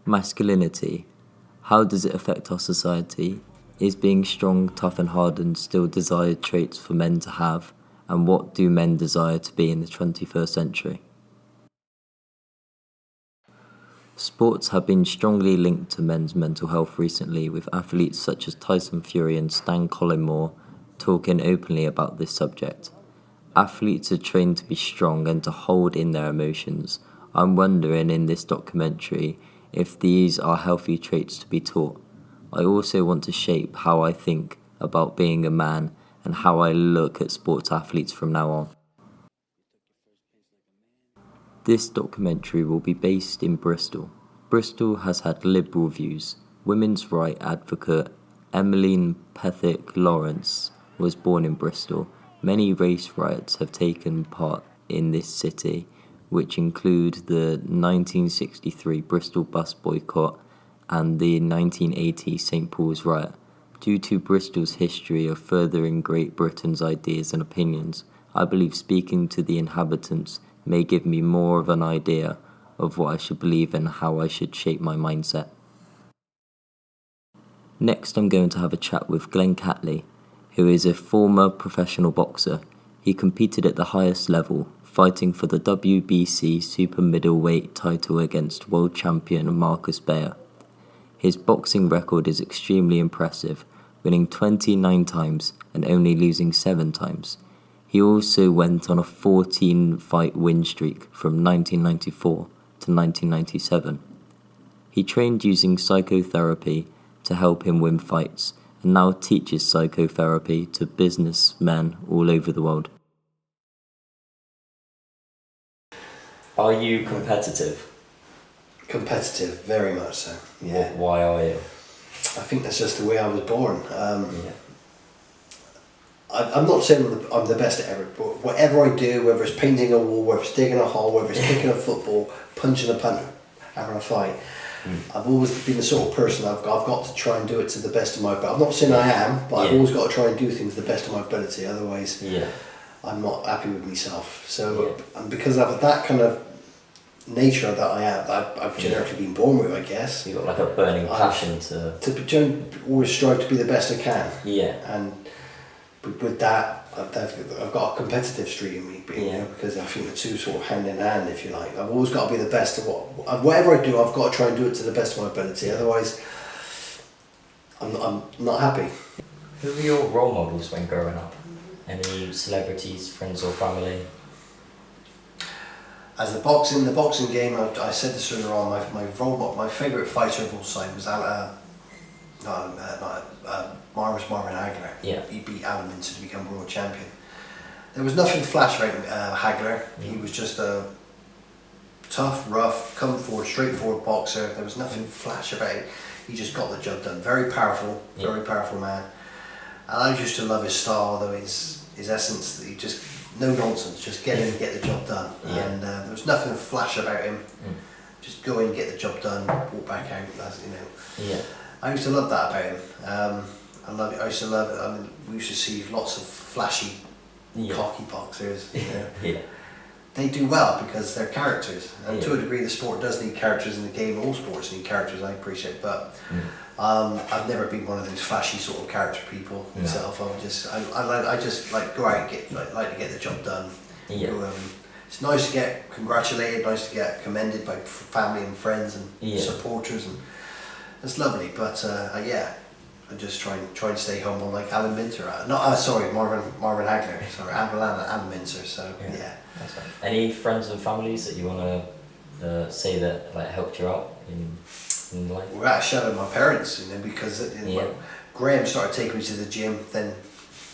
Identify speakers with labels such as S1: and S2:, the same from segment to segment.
S1: Masculinity. How does it affect our society? Is being strong, tough and hardened still desired traits for men to have? And what do men desire to be in the 21st century? Sports have been strongly linked to men's mental health recently, with athletes such as Tyson Fury and Stan Collymore talking openly about this subject. Athletes are trained to be strong and to hold in their emotions. I'm wondering in this documentary if these are healthy traits to be taught. I also want to shape how I think about being a man and how I look at sports athletes from now on. This documentary will be based in Bristol. Bristol has had liberal views. Women's rights advocate Emmeline Pethick Lawrence was born in Bristol. Many race riots have taken part in this city, which include the 1963 Bristol bus boycott and the 1980 St Paul's riot. Due to Bristol's history of furthering Great Britain's ideas and opinions, I believe speaking to the inhabitants may give me more of an idea of what I should believe and how I should shape my mindset. Next, I'm going to have a chat with Glenn Catley, who is a former professional boxer. He competed at the highest level, fighting for the WBC super middleweight title against world champion Marcus Bayer. His boxing record is extremely impressive, winning 29 times and only losing 7 times. He also went on a 14-fight win streak from 1994 to 1997. He trained using psychotherapy to help him win fights and now teaches psychotherapy to businessmen all over the world. Are you competitive?
S2: Competitive, very much so. Yeah.
S1: Why are you?
S2: I think that's just the way I was born. I'm not saying I'm the best at ever, but whatever I do, whether it's painting a wall, whether it's digging a hole, whether it's kicking a football, punching a punter, having a fight, I've always been the sort of person I've got to try and do it to the best of my ability. I'm not saying I am, but I've always got to try and do things to the best of my ability. Otherwise, I'm not happy with myself. So, and because of that kind of nature that I have, I've generically been born with, I guess.
S1: You've got like a burning passion
S2: to always strive to be the best I can.
S1: Yeah.
S2: And with that, I've got a competitive streak in me, because I think the two sort of hand in hand, if you like. I've always got to be the best at whatever I do. I've got to try and do it to the best of my ability. Otherwise, I'm not happy.
S1: Who were your role models when growing up? Any celebrities, friends or family?
S2: As the boxing game, I said this earlier on. My favourite fighter of all time was Marvin Hagler.
S1: Yeah.
S2: He beat Alan Minter to become world champion. There was nothing flash about Hagler. He was just a tough, rough, come forward, straightforward boxer. There was nothing flash about him. He just got the job done. Very powerful man. And I used to love his style, though his essence. He just no nonsense. Just get in and get the job done. And there was nothing flash about him. Just go in, get the job done, walk back out. I used to love that about him. I used to love it. I mean, we used to see lots of flashy, cocky boxers. They do well because they're characters, and to a degree, the sport does need characters in the game. All sports need characters. I appreciate, but I've never been one of those flashy sort of character people myself. I just like go out and like to get the job done. It's nice to get congratulated, nice to get commended by family and friends and supporters, and it's lovely. But I just try and stay humble like Alan Minter. Marvin Hagler. Sorry, Alan Minter. So
S1: That's right. Any friends and families that you want to say that like helped you out in life?
S2: We're at a shout out my parents, because Graham started taking me to the gym. Then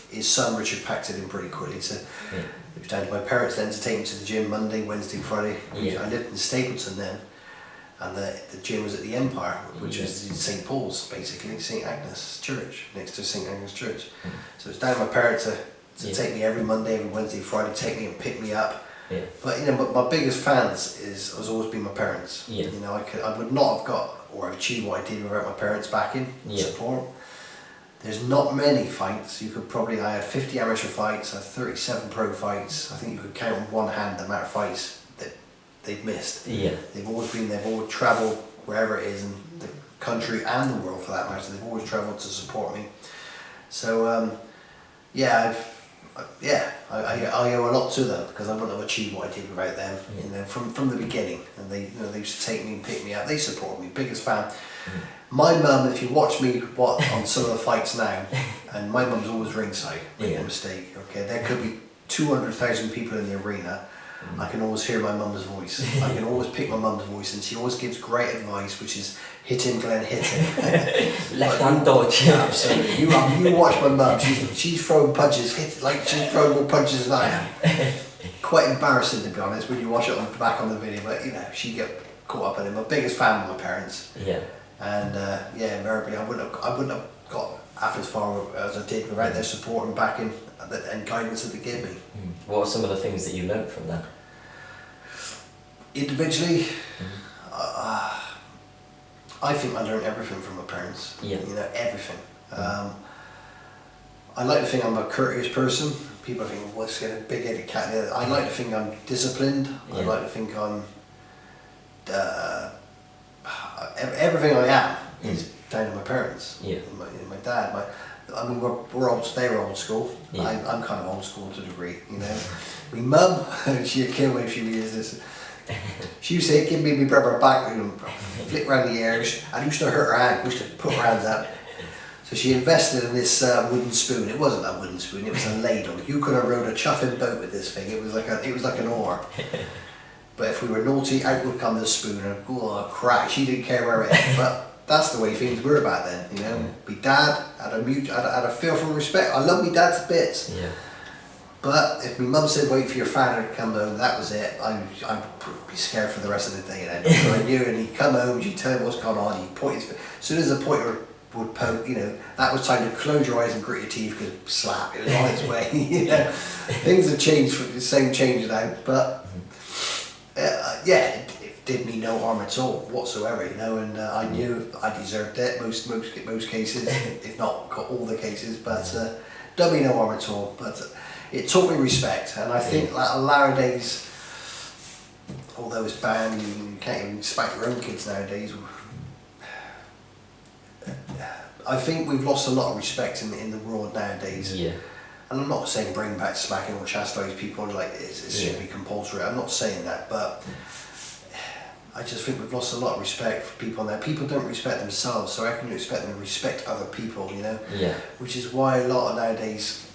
S2: his son Richard packed it in pretty quickly. So it was down to my parents then to take me to the gym Monday, Wednesday, Friday. I lived in Stapleton then. And the gym was at the Empire, which was St Paul's, basically, St Agnes Church, next to St Agnes Church. So it's down to my parents to take me every Monday, every Wednesday, Friday, take me and pick me up. But but my biggest fans has always been my parents. I would not have got or achieved what I did without my parents' backing and support. There's not many fights. I had 50 amateur fights, I had 37 pro fights. I think you could count on one hand the amount of fights they've missed. They've always travelled wherever it is in the country and the world for that matter. They've always travelled to support me. So I owe a lot to them, because I wouldn't have achieved what I did without them. You know, from the beginning, and they used to take me and pick me up. They supported me, biggest fan. My mum, if you watch me on some of the fights now, and my mum's always ringside, make no mistake. Okay, there could be 200,000 people in the arena. I can always hear my mum's voice. I can always pick my mum's voice, and she always gives great advice, which is hit him, Glenn, hit him.
S1: Left hand dodge.
S2: Absolutely. You watch my mum. She's throwing punches, she's throwing more punches than I am. Quite embarrassing, to be honest, when you watch it back on the video. But you know, she get caught up in it. My biggest fan were my parents.
S1: Yeah.
S2: And invariably, I wouldn't have got half as far as I did without their support and backing and guidance that they gave me.
S1: What are some of the things that you learnt from that?
S2: Individually, I think I learned everything from my parents.
S1: Yeah.
S2: You know, everything. I like to think I'm a courteous person. People think, what's getting a big-headed cat? I like to think I'm disciplined.
S1: Yeah.
S2: I like to think I'm... everything I am is down to my parents.
S1: Yeah.
S2: My dad. We're old. They were old school.
S1: Yeah.
S2: I'm kind of old school to a degree. You know, my mum, she'd kill me if she hears this. She used to give me my brother back, flick around the ears, and used to hurt her hand. Used to put her hands up. So she invested in this wooden spoon. It wasn't a wooden spoon. It was a ladle. You could have rowed a chuffing boat with this thing. It was like an oar. But if we were naughty, out would come the spoon, and crack. She didn't care where it went. But that's the way things were back then, you know. My dad had a feel for respect. I love my dad to bits.
S1: Yeah.
S2: But if my mum said wait for your father to come home, that was it. I'd be scared for the rest of the day then. So I knew, and he'd come home, she'd tell him what's going on, he'd point his... As soon as the pointer would poke, you know, that was time to close your eyes and grit your teeth, because slap, it was on its way. You know, things have changed, the same change now, but it did me no harm at all whatsoever, you know, and I knew I deserved it most cases, if not all the cases, but done me no harm at all. But it taught me respect, and I think nowadays, although it's banned, you can't even smack your own kids nowadays. I think we've lost a lot of respect in the world nowadays.
S1: Yeah.
S2: And I'm not saying bring back smacking or chastise people like it should be compulsory. I'm not saying that, but I just think we've lost a lot of respect for people now. People don't respect themselves, so how can you expect them to respect other people, you know?
S1: Yeah.
S2: Which is why a lot of nowadays,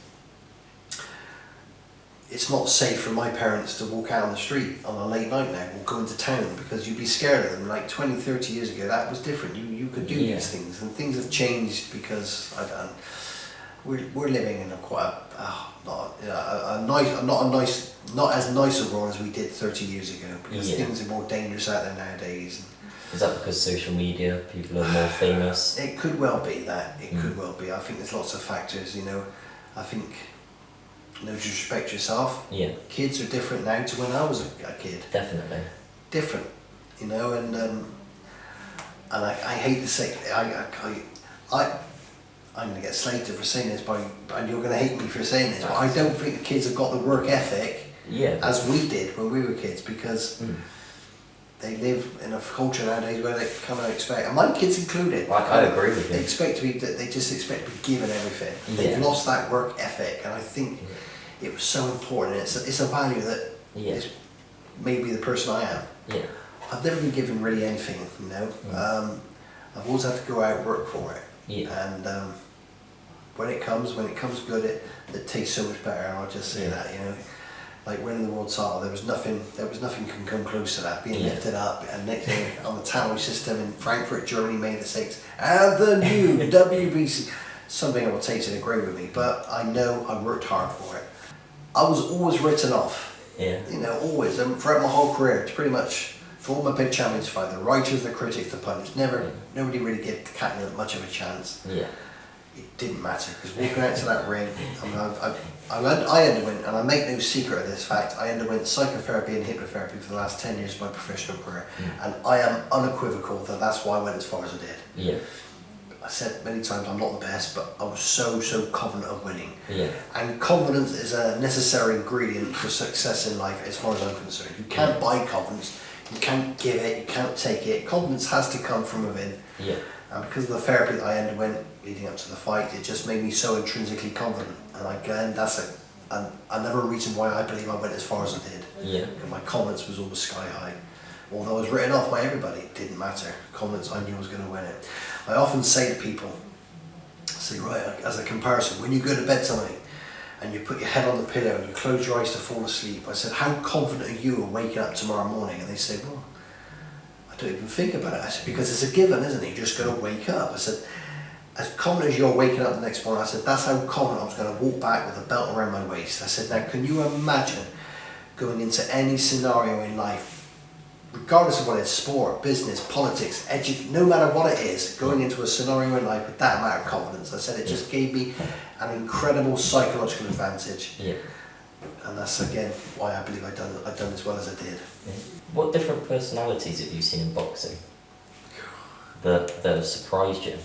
S2: it's not safe for my parents to walk out on the street on a late night now or go into town, because you'd be scared of them. Like 20, 30 years ago, that was different. You could do these things, and things have changed because we're living in not as nice a world as we did 30 years ago, because things are more dangerous out there nowadays.
S1: Is that because social media, people are more famous?
S2: It could well be that. It could well be. I think there's lots of factors, you know. I think, no disrespect yourself. Yeah. Kids are different now to when I was a kid.
S1: Definitely.
S2: Different, you know, and I hate to say, I'm going to get slated for saying this, and you're going to hate me for saying this, but I don't think the kids have got the work ethic as we did when we were kids, because they live in a culture nowadays where they kind of expect, and my kids included,
S1: I agree with you.
S2: They just expect to be given everything. They've lost that work ethic, and I think it was so important. It's a value that is maybe the person I am. Yeah. I've never been given really anything, you know. I've always had to go out and work for it. Yeah. And when it comes good, it tastes so much better. I'll just say that, you know. Like winning the world title, there was nothing can come close to that. Being lifted up, and next thing on the tally system in Frankfurt, Germany, May the 6th, and the new WBC. Something I will take to the grave with me, but I know I worked hard for it. I was always written off. Yeah. You know, always. And throughout my whole career, it's pretty much, for all my big champions fight, the writers, the critics, the pundits, nobody really gave Catley much of a chance. Yeah. It didn't matter, because walking out to that ring, I underwent, and I make no secret of this fact, I underwent psychotherapy and hypnotherapy for the last 10 years of my professional career, and I am unequivocal that that's why I went as far as I did. Yeah. I said many times I'm not the best, but I was so confident of winning. Yeah. And confidence is a necessary ingredient for success in life, as far as I'm concerned. You can't buy confidence, You can't give it, you can't take it. Confidence has to come from within.
S1: Yeah.
S2: And because of the therapy that I underwent leading up to the fight, it just made me so intrinsically confident. And again, that's another reason why I believe I went as far as I did.
S1: Yeah.
S2: Because my confidence was always sky high. Although I was written off by everybody, it didn't matter. Confidence, I knew I was going to win it. I often say to people, right, as a comparison, when you go to bed tonight and you put your head on the pillow and you close your eyes to fall asleep, I said, how confident are you of waking up tomorrow morning? And they say, well, I don't even think about it. I said, because it's a given, isn't it? You're just going to wake up. I said, as confident as you're waking up the next morning, I said, that's how confident I was going to walk back with a belt around my waist. I said, now can you imagine going into any scenario in life, regardless of what it is, sport, business, politics, no matter what it is, going into a scenario in life with that amount of confidence. I said it just gave me an incredible psychological advantage.
S1: Yeah.
S2: And that's again why I believe I've done as well as I did.
S1: Yeah. What different personalities have you seen in boxing that have surprised you?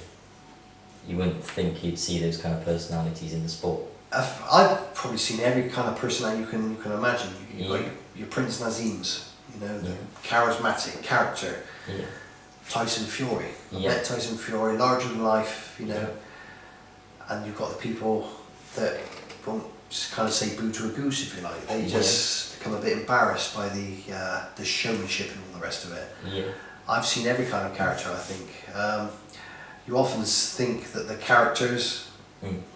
S1: You wouldn't think you'd see those kind of personalities in the sport.
S2: I've probably seen every kind of personality you can imagine. You've got your Prince Nazims, the charismatic character.
S1: Yeah.
S2: Tyson Fury. I met Tyson Fury, larger than life, and you've got the people that won't just kind of say boo to a goose, if you like. They just become a bit embarrassed by the showmanship and all the rest of it. Yeah. I've seen every kind of character, I think. You often think that the characters,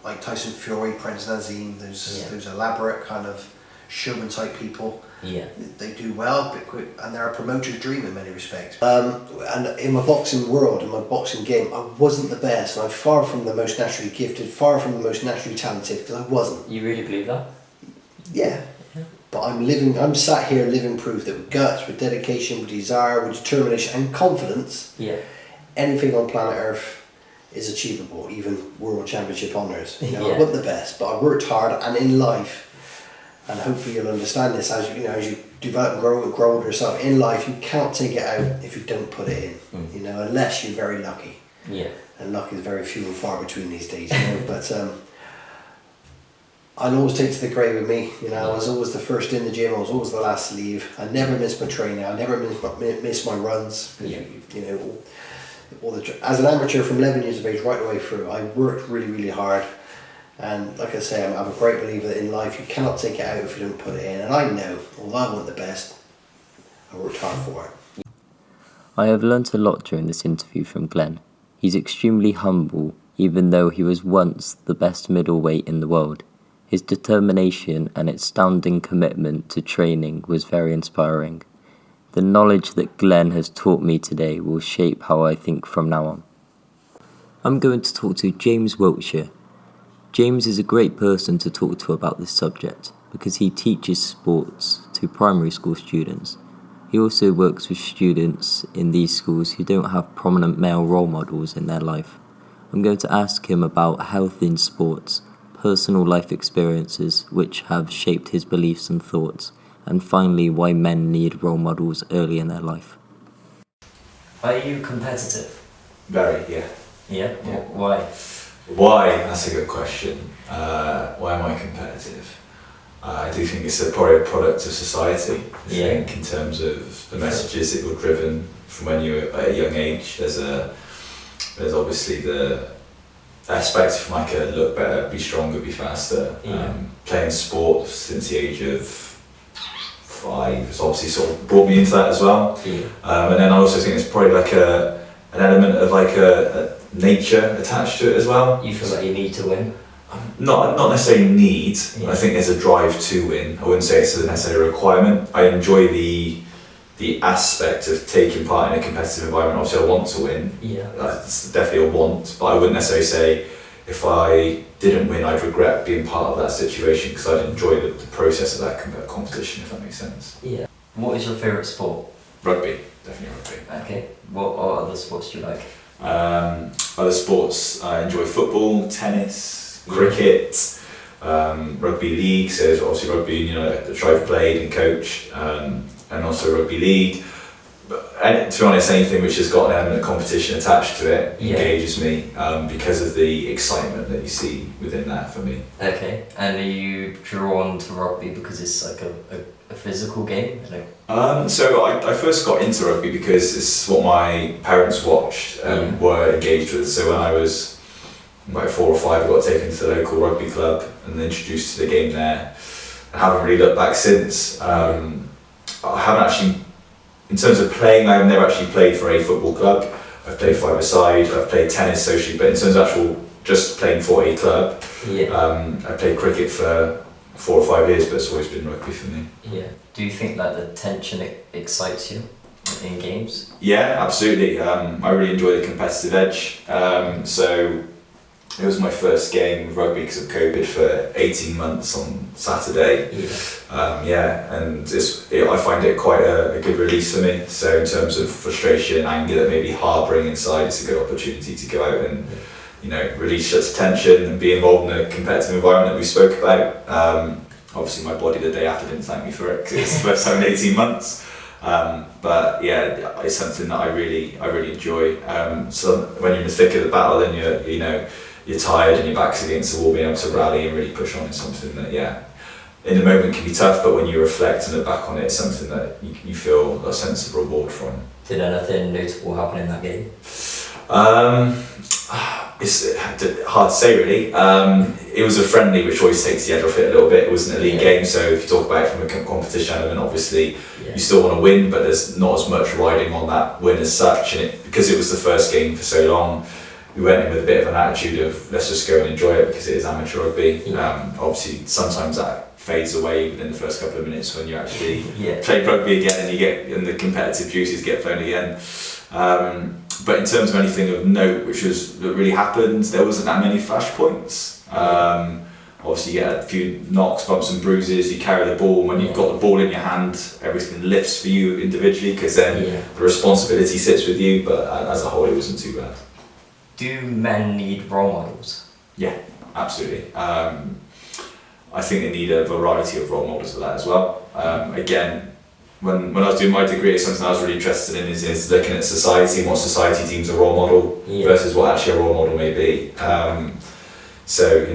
S2: like Tyson Fury, Prince Nazim, those elaborate kind of showman type people, they do well, and they're a promoter's dream in many respects. And in my boxing world, in my boxing game, I wasn't the best, and I'm far from the most naturally gifted, far from the most naturally talented, because I wasn't.
S1: You really believe that?
S2: Yeah. But I'm sat here living proof that with guts, with dedication, with desire, with determination and confidence, anything on planet Earth is achievable, even world championship honours. I wasn't the best, but I worked hard, and in life, and hopefully you'll understand this as you develop and grow older yourself, in life you can't take it out if you don't put it in, unless you're very lucky. Yeah. And luck is very few and far between these days, but I'll always take to the grave with me. I was always the first in the gym, I was always the last to leave. I never missed my training, I never missed my runs. As an amateur from 11 years of age right the way through, I worked really, really hard. And like I say, I'm a great believer that in life you cannot take it out if you don't put it in. And I know, although I want the best, I worked hard for it.
S1: I have learnt a lot during this interview from Glenn. He's extremely humble, even though he was once the best middleweight in the world. His determination and astounding commitment to training was very inspiring. The knowledge that Glenn has taught me today will shape how I think from now on. I'm going to talk to James Wilsthsire. James is a great person to talk to about this subject because he teaches sports to primary school students. He also works with students in these schools who don't have prominent male role models in their life. I'm going to ask him about health in sports, personal life experiences which have shaped his beliefs and thoughts, and finally why men need role models early in their life. Are you competitive?
S3: Very, yeah.
S1: Yeah? Why?
S3: Why? That's a good question. Why am I competitive? I do think it's probably a product of society. I think in terms of the messages that were driven from when you were at a young age. There's obviously the aspect from like a look better, be stronger, be faster. Playing sport since the age of 5 has obviously sort of brought me into that as well. And then I also think it's probably like an element of like a nature attached to it as well.
S1: You feel like you need to win?
S3: Not necessarily need. I think there's a drive to win. I wouldn't say it's a necessary requirement. I enjoy the aspect of taking part in a competitive environment. Obviously I want to win. That's definitely a want, but I wouldn't necessarily say if I didn't win I'd regret being part of that situation, because I'd enjoy the process of that competition, if that makes sense. Yeah.
S1: What is your favourite sport?
S3: Rugby, definitely rugby.
S1: Okay. What other sports do you like?
S3: Other sports, I enjoy football, tennis, cricket, rugby league, so there's obviously rugby union, which I've played and coached, and also rugby league. And to be honest, anything which has got an element of competition attached to it engages me because of the excitement that you see within that for me.
S1: Okay, and are you drawn to rugby because it's like a physical game?
S3: So I first got into rugby because it's what my parents watched and were engaged with. So when I was about 4 or 5, I got taken to the local rugby club and introduced to the game there. I haven't really looked back since. I haven't actually, in terms of playing, I've never actually played for a football club. I've played 5-a-side, I've played tennis socially, but in terms of actual just playing for a club, I played cricket for 4 or 5 years, but it's always been rugby for me.
S1: Yeah. Do you think that the tension excites you in games?
S3: Yeah, absolutely. I really enjoy the competitive edge. So it was my first game of rugby because of COVID for 18 months on Saturday. And I find it quite a good release for me. So in terms of frustration, anger that may be harbouring inside, it's a good opportunity to go out and release such tension and be involved in a competitive environment that we spoke about. Obviously my body the day after didn't thank me for it because it's the first time in 18 months. But yeah, it's something that I really enjoy. So when you're in the thick of the battle and you're tired and your back's against the wall, being able to rally and really push on is something that, in the moment can be tough, but when you reflect and look back on it, it's something that you feel a sense of reward from.
S1: Did anything notable happen in that game?
S3: It's hard to say really. It was a friendly, which always takes the edge off it a little bit. It wasn't a league game, so if you talk about it from a competition element, obviously you still want to win, but there's not as much riding on that win as such. And because it was the first game for so long, we went in with a bit of an attitude of let's just go and enjoy it because it is amateur rugby. Obviously, sometimes that fades away within the first couple of minutes when you actually play rugby again and the competitive juices get flown again. But in terms of anything of note that really happened, there wasn't that many flashpoints. Obviously you get a few knocks, bumps and bruises, you carry the ball, when you've got the ball in your hand, everything lifts for you individually because then the responsibility sits with you, but as a whole it wasn't too bad.
S1: Do men need role models? Yeah,
S3: absolutely. I think they need a variety of role models for that as well. Again, when I was doing my degree, something I was really interested in is looking at society and what society deems a role model versus what actually a role model may be. So,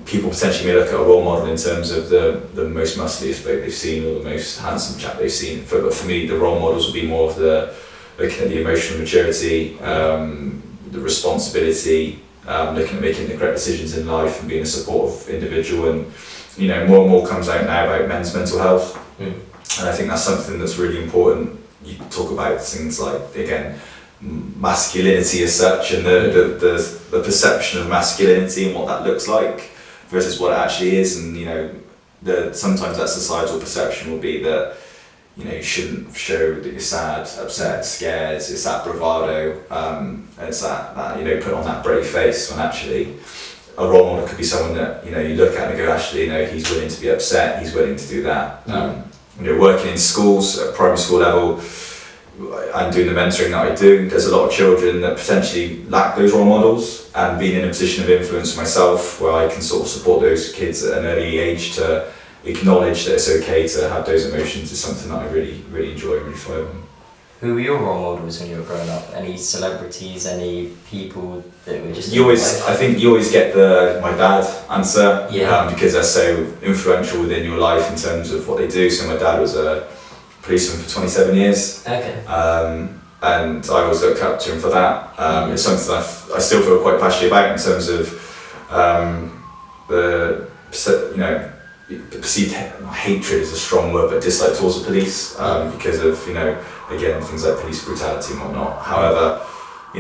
S3: people potentially may look at a role model in terms of the most muscliest bloke they've seen or the most handsome chap they've seen. But for me, the role models would be more of looking at the emotional maturity, the responsibility, looking at making the correct decisions in life and being a supportive individual. And more and more comes out now about men's mental health. And I think that's something that's really important. You talk about things like, again, masculinity as such and the perception of masculinity and what that looks like versus what it actually is. And sometimes that societal perception will be that you shouldn't show that you're sad, upset, scared. It's that bravado, it's that put on that brave face, when actually a role model could be someone that you look at and go, actually he's willing to be upset, he's willing to do that. Working in schools at primary school level and doing the mentoring that I do, there's a lot of children that potentially lack those role models, and being in a position of influence myself where I can sort of support those kids at an early age to acknowledge that it's okay to have those emotions is something that I really, really enjoy and really thrive on.
S1: Who were your role models when you were growing up? Any celebrities, any people that were just...
S3: I think you always get my dad answer, because they're so influential within your life in terms of what they do. So my dad was a policeman for 27 years. Okay. And I always look up to him for that. It's something that I still feel quite passionate about in terms of the perceived hatred is a strong word, but dislike towards the police because of again things like police brutality and whatnot. However,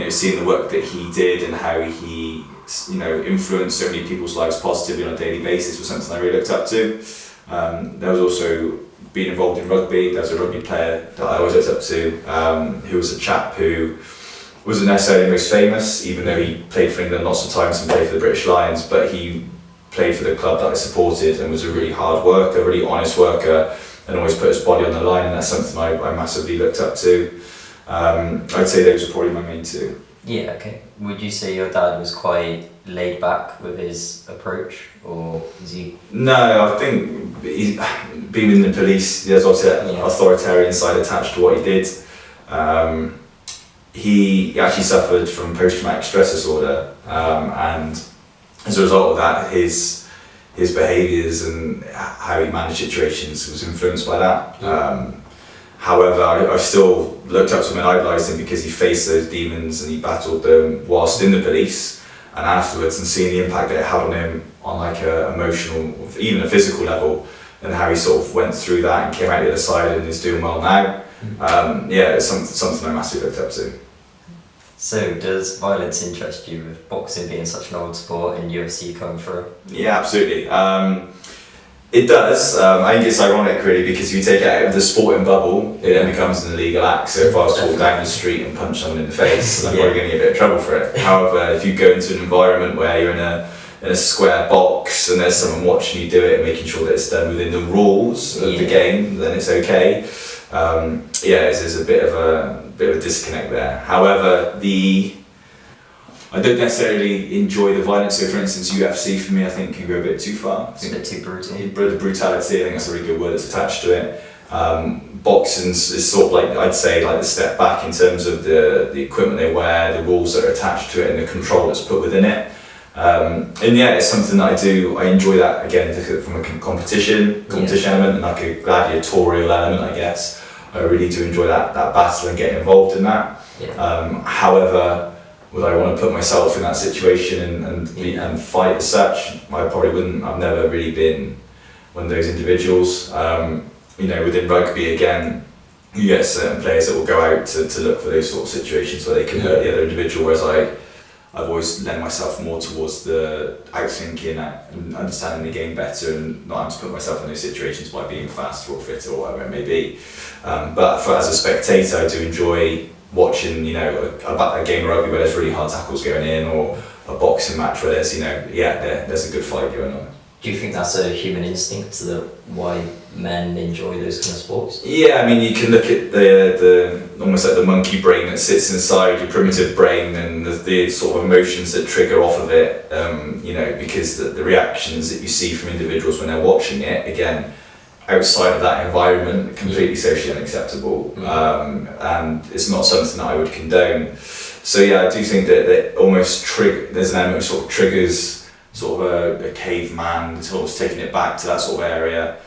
S3: seeing the work that he did and how he influenced so many people's lives positively on a daily basis was something I really looked up to. There was also being involved in rugby. There was a rugby player that I always looked up to, who was a chap who wasn't necessarily the most famous, even though he played for England lots of times and played for the British Lions, but he played for the club that I supported and was a really hard worker, a really honest worker, and always put his body on the line, and that's something I massively looked up to. I'd say those are probably my main two.
S1: Yeah, okay. Would you say your dad was quite laid back with his approach, or is he? No,
S3: I think being in the police, there's obviously an authoritarian side attached to what he did. He actually suffered from post-traumatic stress disorder, and as a result of that, his behaviours and how he managed situations was influenced by that. However, I've still looked up to him and idolised him because he faced those demons and he battled them whilst in the police and afterwards, and seeing the impact that it had on him on like a emotional, even a physical level, and how he sort of went through that and came out the other side and is doing well now. It's something I massively looked up to.
S1: So does violence interest you, with boxing being such an old sport and UFC coming through?
S3: Yeah, absolutely. It does. I think it's ironic really, because if you take it out of the sporting bubble, it then becomes an illegal act. So if I was to walk down the street and punch someone in the face, I'm probably going to get a bit of trouble for it. However, if you go into an environment where you're in a square box and there's someone watching you do it and making sure that it's done within the rules of the game, then it's okay. There's a bit of a disconnect there. However, I don't necessarily enjoy the violence. So for instance, UFC for me, I think can go a bit too far.
S1: It's a bit too brutal.
S3: The brutality, I think that's a really good word that's attached to it. Boxing is sort of like, I'd say, like the step back in terms of the equipment they wear, the rules that are attached to it and the control that's put within it. It's something that I enjoy that, again, from a competition element and like a gladiatorial element, I guess. I really do enjoy that battle and getting involved in that. However, would I want to put myself in that situation and fight as such? I probably wouldn't. I've never really been one of those individuals. Within rugby, again, you get certain players that will go out to look for those sort of situations where they can hurt the other individual, whereas I've always lent myself more towards the outthinking and understanding the game better and not having to put myself in those situations by being faster or fitter or whatever it may be. But as a spectator, I do enjoy watching, a game of rugby where there's really hard tackles going in, or a boxing match where there's, there's a good fight going on.
S1: Do you think that's a human instinct, why men enjoy those kind of sports? Yeah,
S3: I mean, you can look at the almost like the monkey brain that sits inside your primitive brain and the sort of emotions that trigger off of it, because the reactions that you see from individuals when they're watching it, again, outside of that environment, completely socially unacceptable, and it's not something that I would condone. So I do think that almost there's an element of sort of triggers sort of a caveman, sort of taking it back to that sort of area,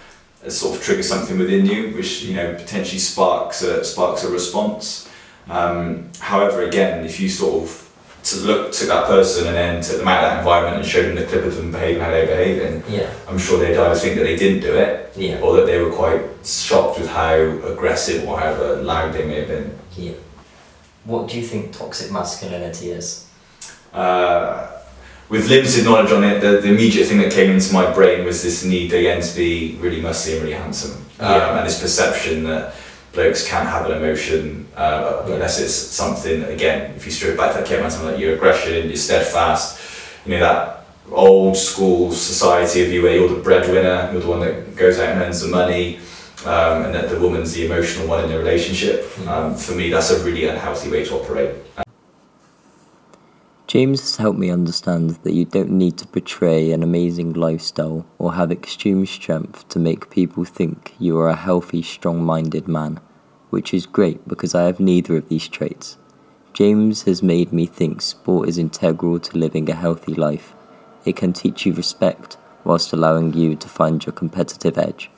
S3: it sort of triggers something within you, which potentially sparks a response. However, again, if you sort of took that person and then took them out of that environment and showed them the clip of them behaving how they're behaving, I'm sure they'd either think that they didn't do it, or that they were quite shocked with how aggressive or however loud they may have been.
S1: Yeah. What do you think toxic masculinity is?
S3: With limited knowledge on it, the immediate thing that came into my brain was this need again to be really muscly and really handsome, and this perception that blokes can't have an emotion unless it's something, again, if you strip back that came out something like your aggression, your steadfast, that old school society of you where you're the breadwinner, you're the one that goes out and earns the money, and that the woman's the emotional one in the relationship. For me, that's a really unhealthy way to operate.
S1: James has helped me understand that you don't need to portray an amazing lifestyle or have extreme strength to make people think you are a healthy, strong-minded man, which is great because I have neither of these traits. James has made me think sport is integral to living a healthy life. It can teach you respect whilst allowing you to find your competitive edge.